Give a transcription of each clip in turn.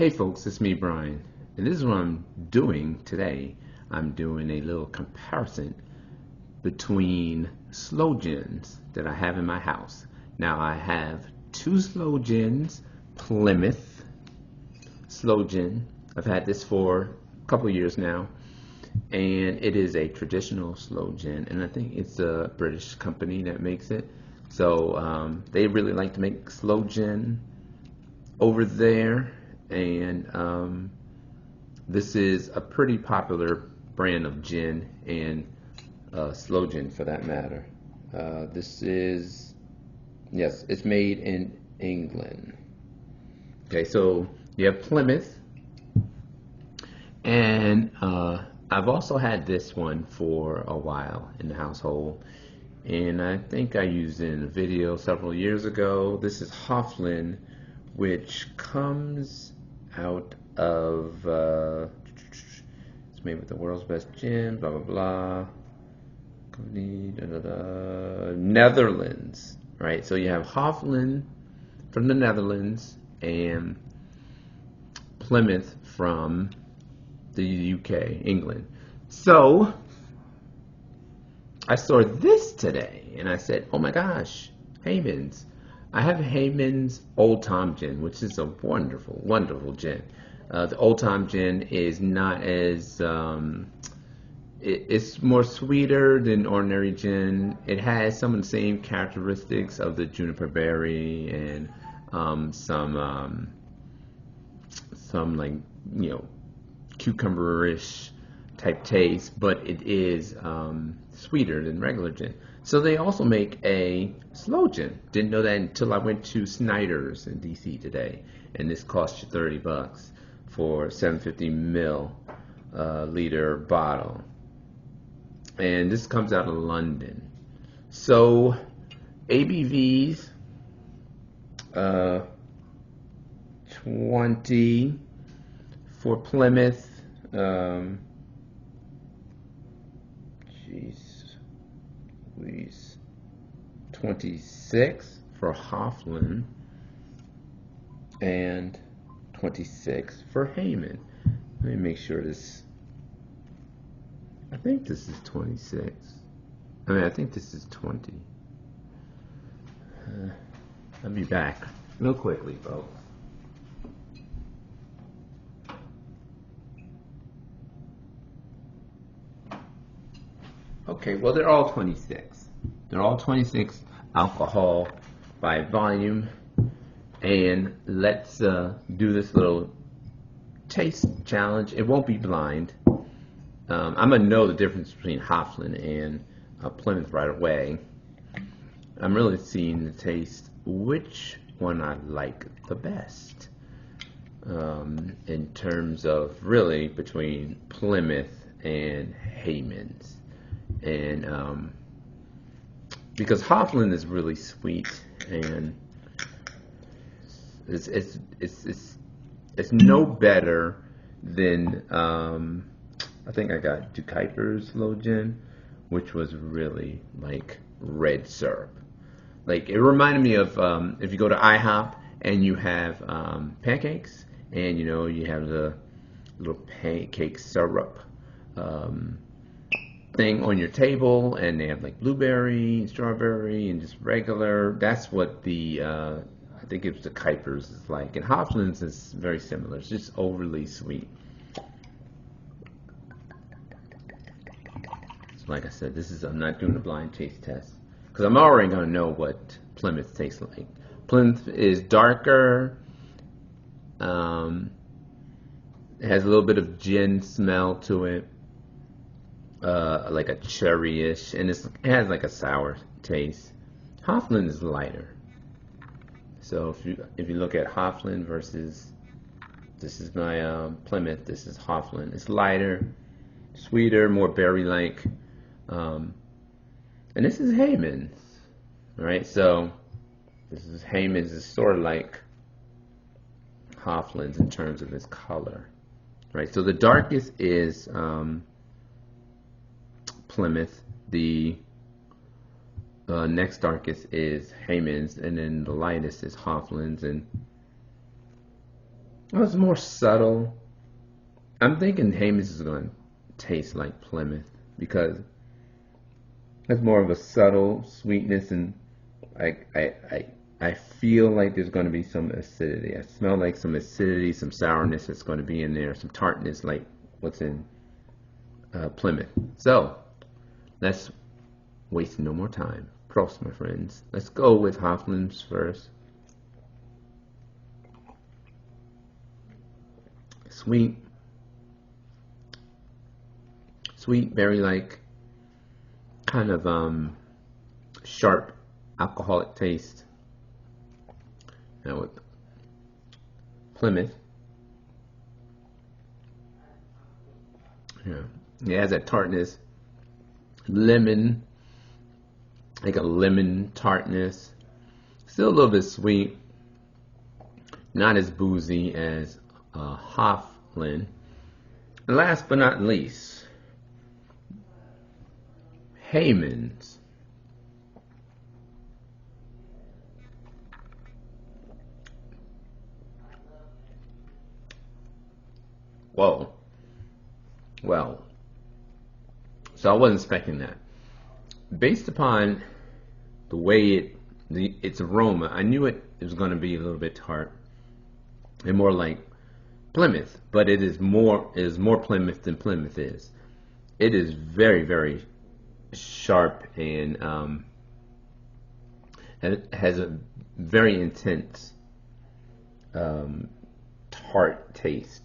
Hey folks, it's me Brian, and this is what I'm doing today. I'm doing a little comparison between sloe gins that I have in my house. Now I have two sloe gins, Plymouth sloe gin. I've had this for a couple years now, and it is a traditional sloe gin, and I think it's a British company that makes it. So they really like to make sloe gin over there, and this is a pretty popular brand of gin and sloe gin for that matter. This is, yes, it's made in England. Okay, so you have Plymouth, and I've also had this one for a while in the household, and I think I used it in a video several years ago. This is Hofland, which comes out of it's made with the world's best gin, blah blah blah, company, Netherlands, right? So you have Hofland from the Netherlands and Plymouth from the UK, England. So I saw this today and I said, oh my gosh, Hayman's. I have Hayman's Old Time Gin, which is a wonderful, wonderful gin. The Old Time Gin is not as, it's more sweeter than ordinary gin. It has some of the same characteristics of the juniper berry and some like, you know, cucumber-ish type taste, but it is sweeter than regular gin. So they also make a sloe gin. Didn't know that until I went to Snyder's in DC today, and this cost you $30 for 750 milliliter bottle. And this comes out of London. So ABVs 20 for Plymouth. Jeez. 26 for Hofland and 26 for Hayman. Let me make sure this. I think this is 26. I think this is 20. I'll be back real quickly, folks. Okay, well, they're all 26. They're all 26 alcohol by volume. And let's do this little taste challenge. It won't be blind. I'm going to know the difference between Hofland and Plymouth right away. I'm really seeing the taste, which one I like the best. In terms of really between Plymouth and Hayman's. And because Hofland is really sweet, and it's no better than I think I got Kuiper's sloe gin, which was really like red syrup. Like it reminded me of if you go to IHOP and you have pancakes, and you know you have the little pancake syrup thing on your table, and they have like blueberry, strawberry, and just regular. That's what the I think it was the Kuiper's is like. And Hofland's is very similar. It's just overly sweet. So like I said, I'm not doing a blind taste test because I'm already gonna know what Plymouth tastes like. Plymouth is darker. It has a little bit of gin smell to it. Like a cherryish, and it has like a sour taste. Hofland is lighter. So if you look at Hofland versus, this is my Plymouth, this is Hofland. It's lighter, sweeter, more berry-like, and this is Hayman's. All right, so this is Hayman's. Is sort of like Hofland's in terms of its color. Right, so the darkest is Plymouth. The next darkest is Hayman's, and then the lightest is Hofland's. And It's more subtle. I'm thinking Hayman's is going to taste like Plymouth because it's more of a subtle sweetness, and I feel like there's going to be some acidity. I smell like some acidity, some sourness that's going to be in there, some tartness like what's in Plymouth. So let's waste no more time. Prost, my friends. Let's go with Hofland's first. Sweet, very like kind of sharp alcoholic taste. Now with Plymouth, yeah, it has that tartness, lemon, like a lemon tartness. Still a little bit sweet, not as boozy as Hofland. And last but not least, Hayman's. Whoa. Well, so I wasn't expecting that. Based upon the way its aroma, I knew it was going to be a little bit tart and more like Plymouth, but it is more Plymouth than Plymouth is. It is very, very sharp and it has a very intense tart taste.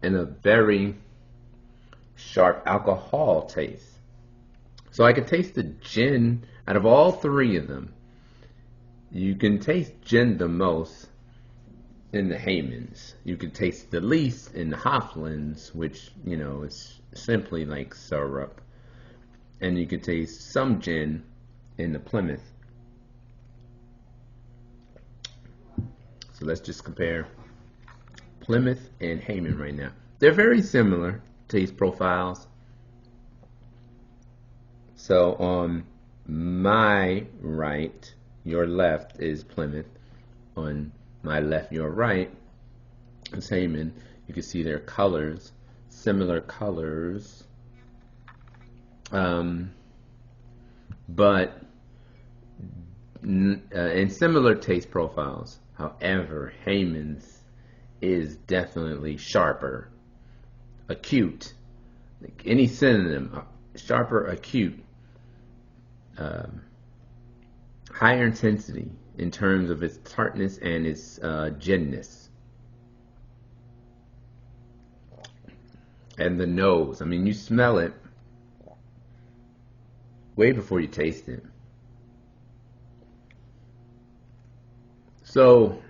And a very sharp alcohol taste. So I could taste the gin out of all three of them. You can taste gin the most in the Hayman's. You can taste the least in the Hofland's, which, you know, is simply like syrup. And you can taste some gin in the Plymouth. So let's just compare Plymouth and Hayman right now. They're very similar taste profiles. So on my right, your left is Plymouth. On my left, your right is Hayman. You can see their colors, similar colors, but in similar taste profiles. However, Hayman's is definitely sharper, acute, like any synonym, sharper, acute, higher intensity in terms of its tartness and its ginness. And the nose, I mean, you smell it way before you taste it. So,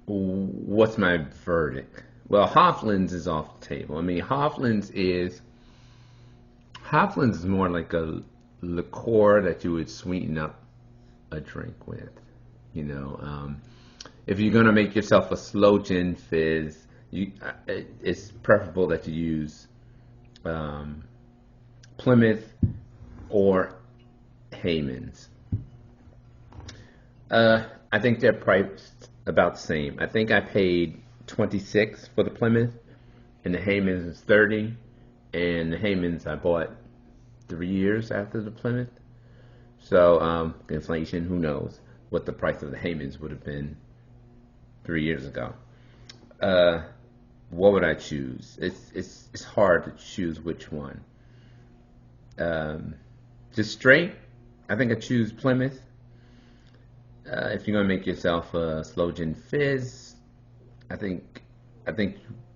what's my verdict? Well, Hofland's is off the table. I mean, Hofland's is more like a liqueur that you would sweeten up a drink with. You know, if you're gonna make yourself a sloe gin fizz, it's preferable that you use Plymouth or Hayman's. I think they're priced about the same. I think I paid $26 for the Plymouth, and the Hayman's is $30, and the Hayman's I bought 3 years after the Plymouth. So inflation, who knows what the price of the Hayman's would have been 3 years ago. What would I choose? It's hard to choose which one. Just straight, I think I choose Plymouth. If you're gonna make yourself a sloe gin fizz, I think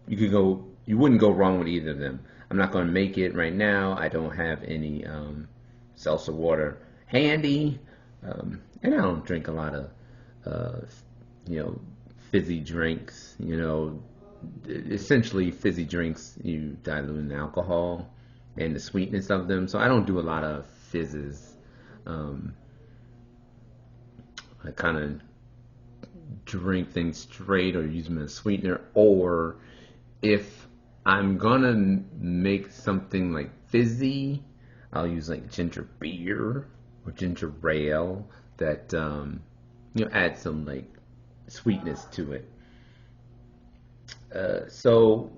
you could go. You wouldn't go wrong with either of them. I'm not gonna make it right now. I don't have any seltzer water handy, and I don't drink a lot of fizzy drinks. You know, essentially fizzy drinks, you dilute in alcohol and the sweetness of them. So I don't do a lot of fizzes. I kind of drink things straight or use them as a sweetener, or if I'm gonna make something like fizzy, I'll use like ginger beer or ginger ale that add some like sweetness to it. So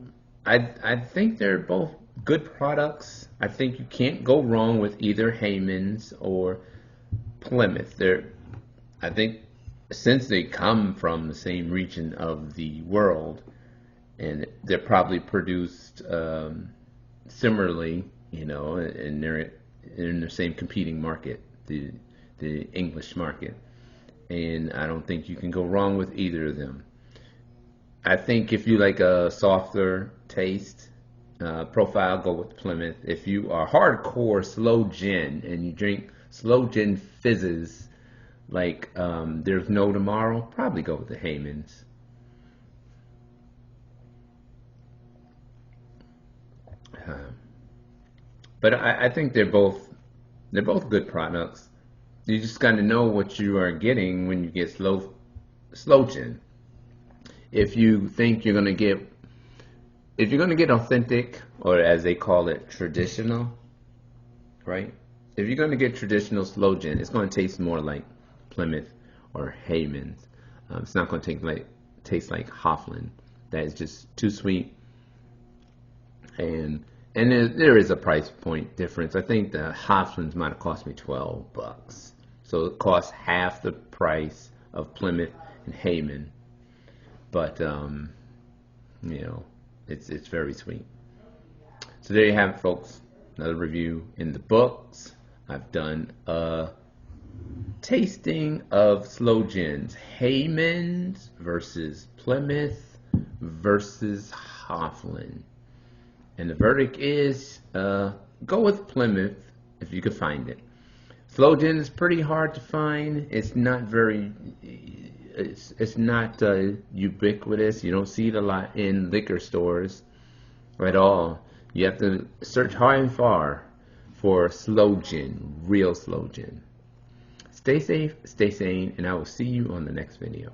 I think they're both good products. I think you can't go wrong with either Hayman's or Plymouth. I think since they come from the same region of the world, and they're probably produced similarly, and they're in the same competing market, the English market. And I don't think you can go wrong with either of them. I think if you like a softer taste profile, go with Plymouth. If you are hardcore sloe gin and you drink sloe gin fizzes like there's no tomorrow, probably go with the Hayman's. But I think they're both good products. You just got to know what you are getting when you get sloe gin. If you think you're gonna get authentic, or as they call it, traditional, right? If you're gonna get traditional sloe gin, it's gonna taste more like Plymouth or Hayman's. It's not gonna taste like Hofland. That is just too sweet. And there is a price point difference. I think the Hoflands might have cost me $12, so it costs half the price of Plymouth and Hayman. But it's very sweet. So there you have it, folks. Another review in the books. I've done a tasting of sloe gins, Hayman's versus Plymouth versus Hofland. And the verdict is go with Plymouth if you could find it. Sloe gin is pretty hard to find. It's not very, it's not ubiquitous. You don't see it a lot in liquor stores at all. You have to search high and far for sloe gin, real sloe gin. Stay safe, stay sane, and I will see you on the next video.